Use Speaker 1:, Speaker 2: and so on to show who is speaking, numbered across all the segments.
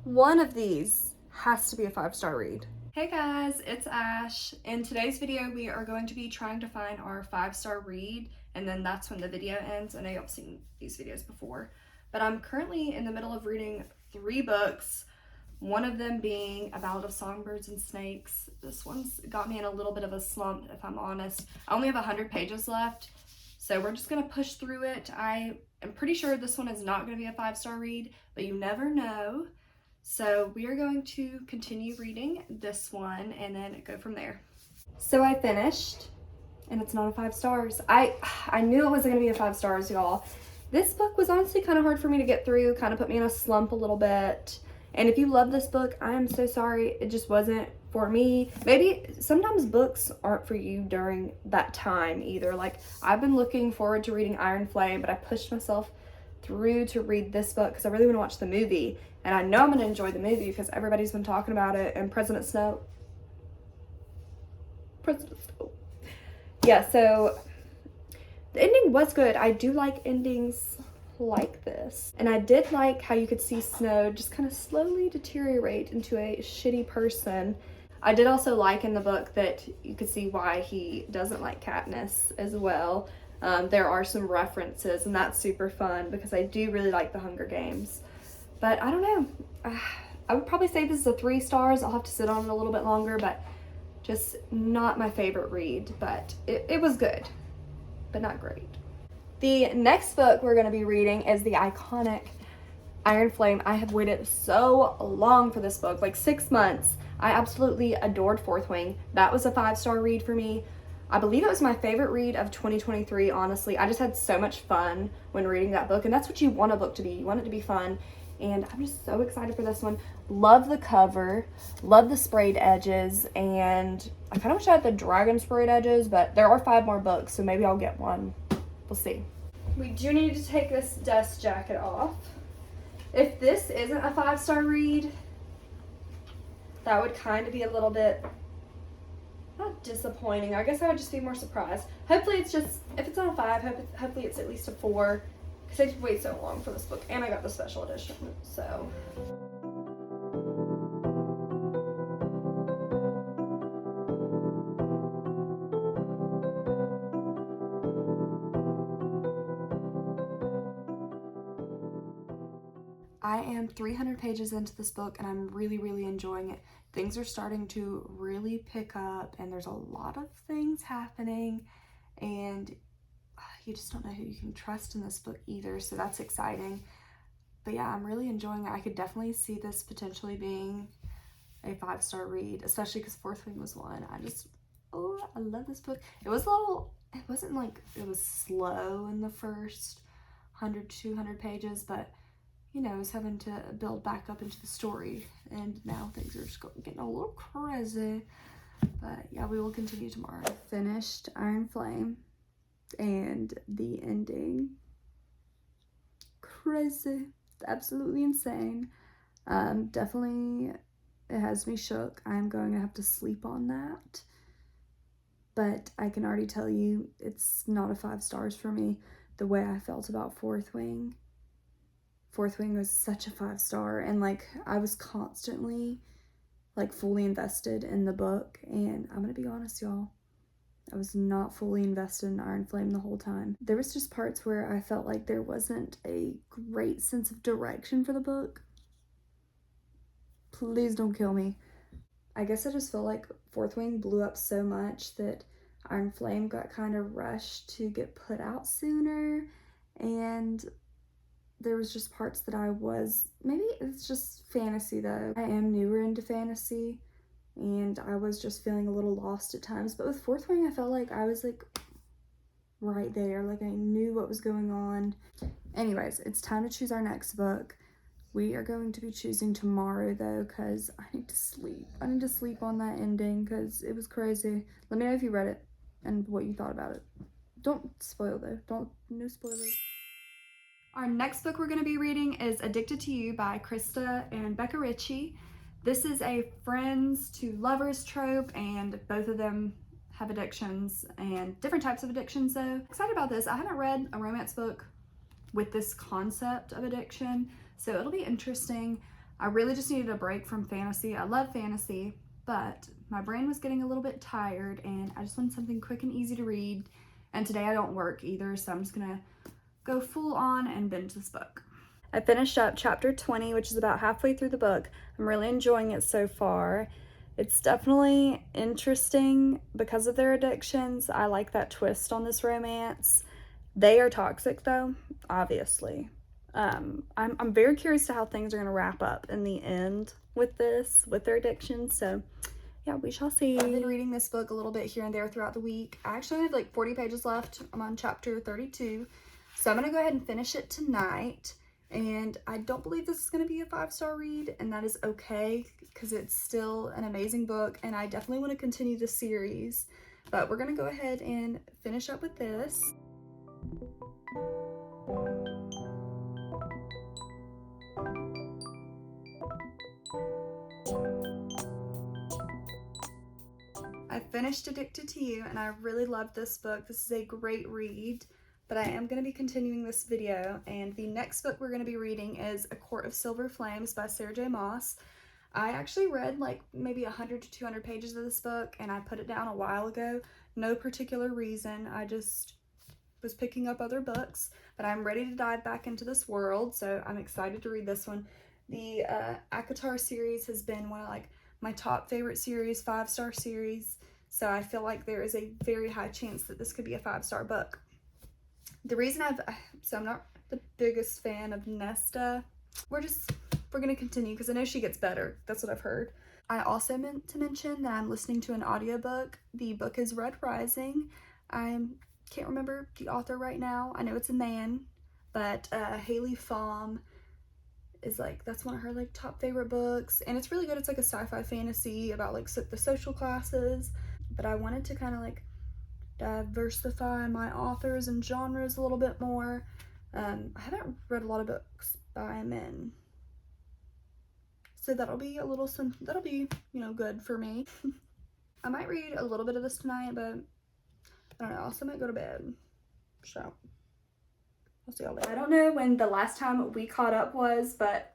Speaker 1: One of these has to be a 5-star read. Hey guys, it's Ash. In today's video, we are going to be trying to find our 5-star read, and then that's when the video ends. I know y'all have seen these videos before, but I'm currently in the middle of reading 3 books, one of them being A Ballad of Songbirds and Snakes. This one's got me in a little bit of a slump, if I'm honest. I only have 100 pages left, so we're just gonna push through it. I am pretty sure this one is not gonna be a 5-star read, but you never know. So we are going to continue reading this one and then go from there. So I finished, and it's not a 5 stars. I knew it wasn't gonna be a 5 stars, y'all. This book was honestly kind of hard for me to get through, kind of put me in a slump a little bit. And if you love this book, I am so sorry. It just wasn't for me. Maybe sometimes books aren't for you during that time either. Like, I've been looking forward to reading Iron Flame, but I pushed myself through to read this book because I really want to watch the movie. And I know I'm going to enjoy the movie because everybody's been talking about it. And President Snow. Yeah, so the ending was good. I do like endings like this. And I did like how you could see Snow just kind of slowly deteriorate into a shitty person. I did also like in the book that you could see why he doesn't like Katniss as well. There are some references, and that's super fun because I do really like the Hunger Games. But I don't know. I would probably say this is a 3 stars. I'll have to sit on it a little bit longer, but just not my favorite read. But it was good, but not great. The next book we're going to be reading is the iconic Iron Flame. I have waited so long for this book, like 6 months. I absolutely adored Fourth Wing. That was a 5-star read for me. I believe it was my favorite read of 2023, honestly. I just had so much fun when reading that book, and that's what you want a book to be. You want it to be fun, and I'm just so excited for this one. Love the cover, love the sprayed edges, and I kind of wish I had the dragon sprayed edges, but there are 5 more books, so maybe I'll get one. We'll see. We do need to take this dust jacket off. If this isn't a 5-star read, that would kind of be a little bit, not disappointing. I guess I would just be more surprised. Hopefully it's just, if it's not a 5, hopefully it's at least a 4. Because I did wait so long for this book, and I got the special edition, so. I am 300 pages into this book, and I'm really, really enjoying it. Things are starting to really pick up, and there's a lot of things happening, and you just don't know who you can trust in this book either, so that's exciting. But yeah, I'm really enjoying it. I could definitely see this potentially being a 5-star read, especially because Fourth Wing was one. I love this book. It wasn't like it was slow in the first 100 to 200 pages, but you know, I was having to build back up into the story, and now things are just getting a little crazy. But yeah, we will continue tomorrow. I finished Iron Flame, and the ending, crazy, absolutely insane. Definitely, it has me shook. I'm going to have to sleep on that, but I can already tell you it's not a 5 stars for me. The way I felt about Fourth Wing was such a 5-star, and like I was constantly like fully invested in the book, and I'm gonna be honest, y'all, I was not fully invested in Iron Flame the whole time. There was just parts where I felt like there wasn't a great sense of direction for the book. Please don't kill me. I guess I just feel like Fourth Wing blew up so much that Iron Flame got kind of rushed to get put out sooner, and there was just parts that maybe it's just fantasy though. I am newer into fantasy, and I was just feeling a little lost at times. But with Fourth Wing, I felt like I was like right there. Like I knew what was going on. Anyways, it's time to choose our next book. We are going to be choosing tomorrow though, because I need to sleep. I need to sleep on that ending because it was crazy. Let me know if you read it and what you thought about it. Don't spoil though. No spoilers. Our next book we're going to be reading is Addicted to You by Krista and Becca Ritchie. This is a friends to lovers trope, and both of them have addictions and different types of addictions though. Excited about this. I haven't read a romance book with this concept of addiction, so it'll be interesting. I really just needed a break from fantasy. I love fantasy, but my brain was getting a little bit tired and I just wanted something quick and easy to read. And today I don't work either, so I'm just gonna go full on and binge this book. I finished up chapter 20, which is about halfway through the book. I'm really enjoying it so far. It's definitely interesting because of their addictions. I like that twist on this romance. They are toxic though, obviously. I'm very curious to how things are going to wrap up in the end with their addiction. So yeah, we shall see. I've been reading this book a little bit here and there throughout the week. I actually have like 40 pages left. I'm on chapter 32. So I'm going to go ahead and finish it tonight. And I don't believe this is going to be a 5-star read, and that is okay because it's still an amazing book and I definitely want to continue the series. But we're going to go ahead and finish up with this. I finished Addicted to You and I really loved this book. This is a great read, but I am going to be continuing this video, and the next book we're going to be reading is A Court of Silver Flames by Sarah J. Maas. I actually read like maybe 100 to 200 pages of this book and I put it down a while ago. No particular reason. I just was picking up other books, but I'm ready to dive back into this world, so I'm excited to read this one. The ACOTAR series has been one of like my top favorite series, 5-star series, so I feel like there is a very high chance that this could be a 5-star book. The reason I'm not the biggest fan of Nesta. We're gonna continue because I know she gets better. That's what I've heard. I also meant to mention that I'm listening to an audiobook. The book is Red Rising. I can't remember the author right now. I know it's a man, but Haley Pham is like, that's one of her like top favorite books, and it's really good. It's like a sci-fi fantasy about like the social classes, but I wanted to kind of like diversify my authors and genres a little bit more. I haven't read a lot of books by men, so that'll be you know, good for me. I might read a little bit of this tonight, but I don't know, I also might go to bed, so I'll see y'all later. I don't know when the last time we caught up was, but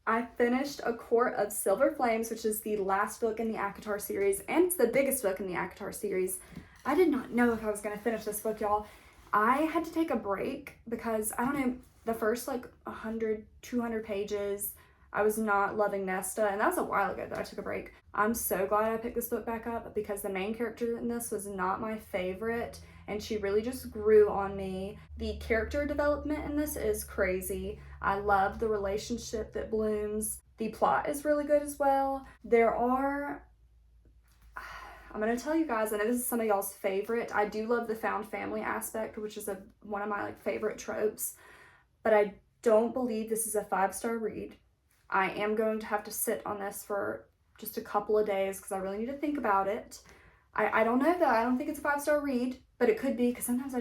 Speaker 1: I finished A Court of Silver Flames, which is the last book in the ACOTAR series, and it's the biggest book in the ACOTAR series. I did not know if I was going to finish this book, y'all. I had to take a break because, I don't know, the first like 100, 200 pages, I was not loving Nesta, and that was a while ago that I took a break. I'm so glad I picked this book back up because the main character in this was not my favorite, and she really just grew on me. The character development in this is crazy. I love the relationship that blooms. The plot is really good as well. I'm gonna tell you guys, I know this is some of y'all's favorite. I do love the found family aspect, which is one of my like favorite tropes, but I don't believe this is a 5-star read. I am going to have to sit on this for just a couple of days because I really need to think about it. I don't know though. I don't think it's a 5-star read, but it could be because sometimes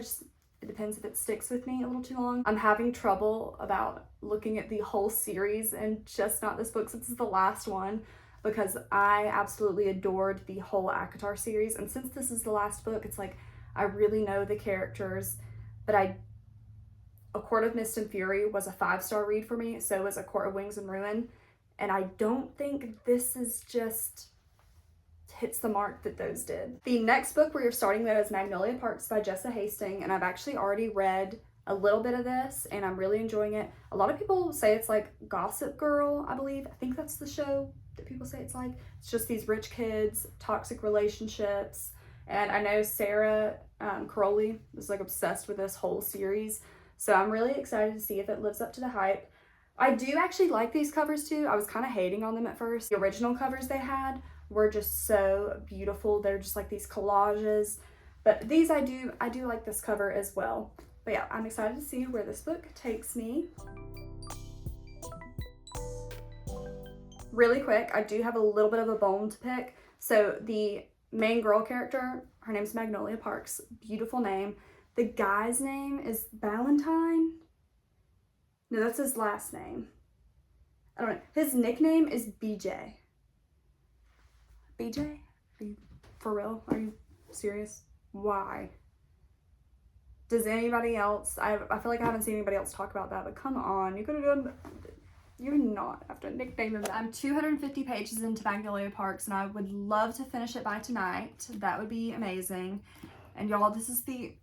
Speaker 1: it depends if it sticks with me a little too long. I'm having trouble about looking at the whole series and just not this book since it's the last one, because I absolutely adored the whole ACOTAR series, and since this is the last book, it's like I really know the characters, but A Court of Mist and Fury was a 5-star read for me, so was A Court of Wings and Ruin, and I don't think this is just hits the mark that those did. The next book we are starting though is Magnolia Parks by Jessa Hastings, and I've actually already read a little bit of this and I'm really enjoying it. A lot of people say it's like Gossip Girl, I believe. I think that's the show that people say it's like. It's just these rich kids, toxic relationships, and I know Sarah Crowley is like obsessed with this whole series, so I'm really excited to see if it lives up to the hype. I do actually like these covers too. I was kind of hating on them at first. The original covers they had were just so beautiful. They're just like these collages, but these I do like this cover as well. But yeah, I'm excited to see where this book takes me. Really quick, I do have a little bit of a bone to pick. So the main girl character, her name's Magnolia Parks, beautiful name. The guy's name is Valentine. No, that's his last name. I don't know. His nickname is BJ. BJ? Are you for real? Are you serious? Why? Does anybody else, I feel like I haven't seen anybody else talk about that, but come on, you could have done, You're not after a nickname of that. I'm 250 pages into Magnolia Parks, and I would love to finish it by tonight. That would be amazing. And y'all, this is the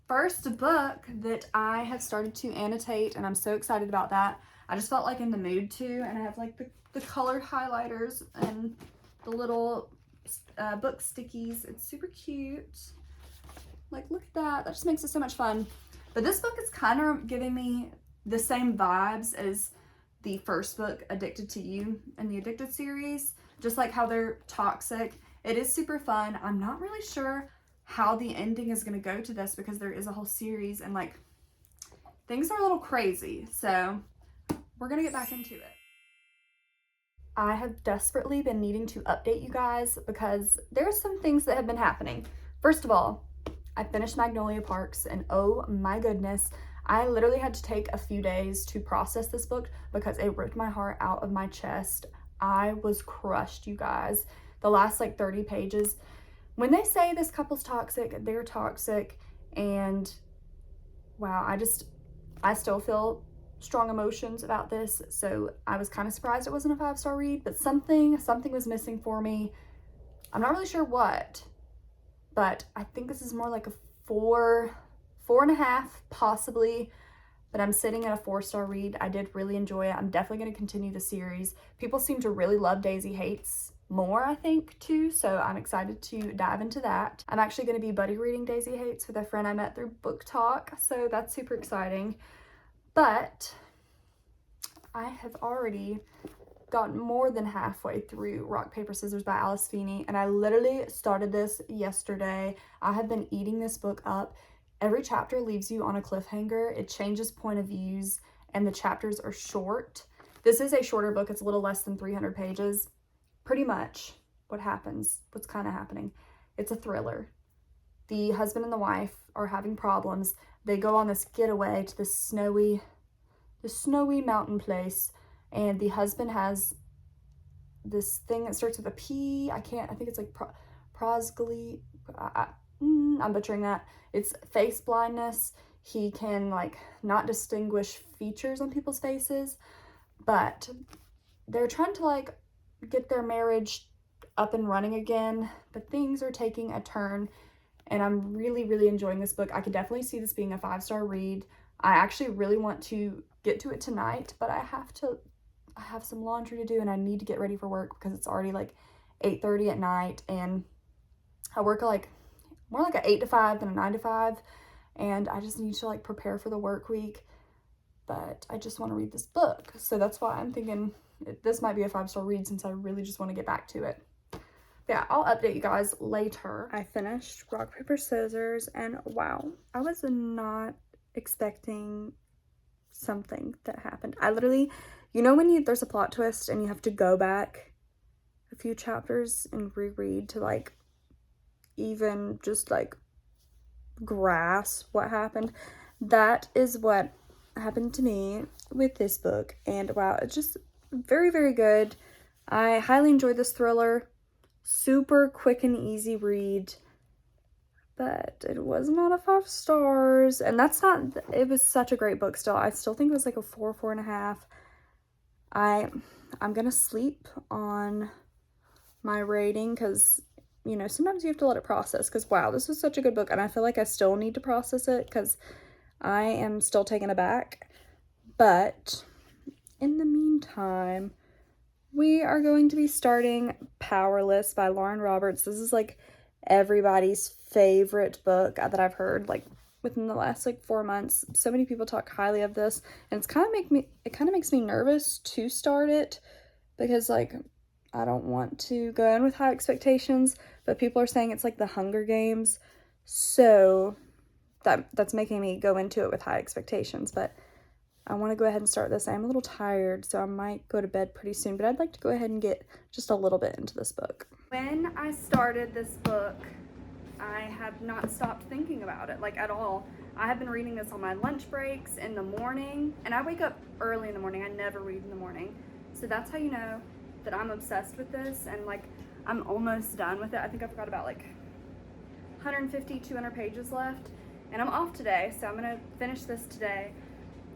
Speaker 1: first book that I have started to annotate, and I'm so excited about that. I just felt like in the mood to, and I have like the colored highlighters and the little book stickies. It's super cute. Like, look at that. That just makes it so much fun. But this book is kind of giving me the same vibes as the first book, Addicted to You, in the Addicted series. Just like how they're toxic. It is super fun. I'm not really sure how the ending is going to go to this because there is a whole series and like things are a little crazy. So we're going to get back into it. I have desperately been needing to update you guys because there are some things that have been happening. First of all, I finished Magnolia Parks, and oh my goodness, I literally had to take a few days to process this book because it ripped my heart out of my chest. I was crushed, you guys. The last like 30 pages. When they say this couple's toxic, they're toxic, and wow, I still feel strong emotions about this, so I was kind of surprised it wasn't a 5-star read, but something was missing for me. I'm not really sure what, but I think this is more like a 4.5 possibly, but I'm sitting at a 4-star read. I did really enjoy it. I'm definitely going to continue the series. People seem to really love Daisy Hates more, I think, too, so I'm excited to dive into that. I'm actually going to be buddy reading Daisy Hates with a friend I met through Book Talk, so that's super exciting. But I have already gotten more than halfway through Rock, Paper, Scissors by Alice Feeney, and I literally started this yesterday. I have been eating this book up. Every chapter leaves you on a cliffhanger. It changes point of views, and the chapters are short. This is a shorter book. It's a little less than 300 pages. Pretty much what's kind of happening. It's a thriller. The husband and the wife are having problems. They go on this getaway to this snowy mountain place, and the husband has this thing that starts with a P. I think it's like prosgly. I'm butchering that. It's face blindness. He can like not distinguish features on people's faces, but they're trying to like get their marriage up and running again, but things are taking a turn, and I'm really, really enjoying this book. I could definitely see this being a 5-star read. I actually really want to get to it tonight, but I have some laundry to do, and I need to get ready for work because it's already like 8:30 at night, and I work like more like an 8 to 5 than a 9 to 5, and I just need to like prepare for the work week, but I just want to read this book. So that's why I'm thinking this might be a 5-star read since I really just want to get back to it. But yeah, I'll update you guys later. I finished Rock, Paper, Scissors, and wow, I was not expecting something that happened. I literally, you know when there's a plot twist and you have to go back a few chapters and reread to like even just like grasp what happened? That is what happened to me with this book, and wow, it's just very, very good. I highly enjoyed this thriller. Super quick and easy read, but it was not a 5 stars, and that's not, it was such a great book still. I still think it was like a 4.5. I'm gonna sleep on my rating because, you know, sometimes you have to let it process, because wow, this was such a good book, and I feel like I still need to process it because I am still taken aback. But in the meantime, we are going to be starting Powerless by Lauren Roberts. This is like everybody's favorite book that I've heard like within the last like 4 months. So many people talk highly of this, and it kind of makes me nervous to start it because like I don't want to go in with high expectations, but people are saying it's like the Hunger Games, so that's making me go into it with high expectations. But I want to go ahead and start this. I'm a little tired, so I might go to bed pretty soon, but I'd like to go ahead and get just a little bit into this book. When I started this book, I have not stopped thinking about it, like at all. I have been reading this on my lunch breaks, in the morning, and I wake up early in the morning. I never read in the morning. So that's how you know that I'm obsessed with this, and like I'm almost done with it. I think I've got about like 150, 200 pages left, and I'm off today, so I'm gonna finish this today.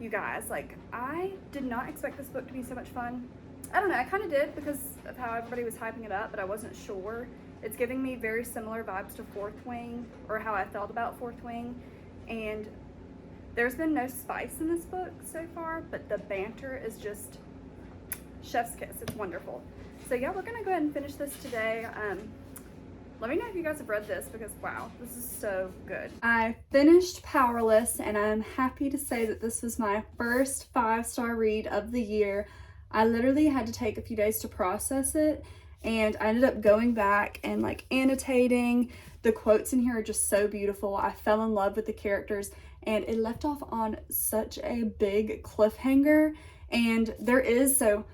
Speaker 1: you guys, like, I did not expect this book to be so much fun. I don't know, I kind of did because of how everybody was hyping it up, but I wasn't sure. It's giving me very similar vibes to Fourth Wing, or how I felt about Fourth Wing, and there's been no spice in this book so far, but the banter is just chef's kiss. It's wonderful. So yeah, we're gonna go ahead and finish this today. Let me know if you guys have read this, because wow, this is so good. I finished Powerless, and I'm happy to say that this was my first 5-star read of the year. I literally had to take a few days to process it, and I ended up going back and like annotating. The quotes in here are just so beautiful. I fell in love with the characters, and it left off on such a big cliffhanger. And there is, so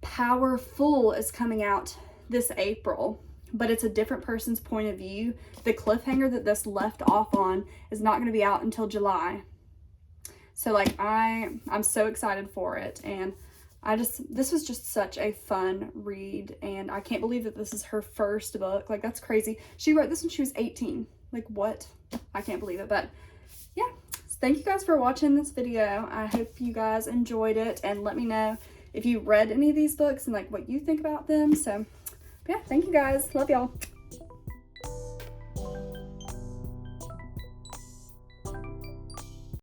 Speaker 1: Powerful is coming out this April, but it's a different person's point of view. The cliffhanger that this left off on is not going to be out until July. So like I'm so excited for it, and this was just such a fun read, and I can't believe that this is her first book. Like, that's crazy. She wrote this when she was 18. Like, what? I can't believe it. But yeah, thank you guys for watching this video. I hope you guys enjoyed it, and let me know if you read any of these books and like what you think about them. So yeah, thank you guys. Love y'all.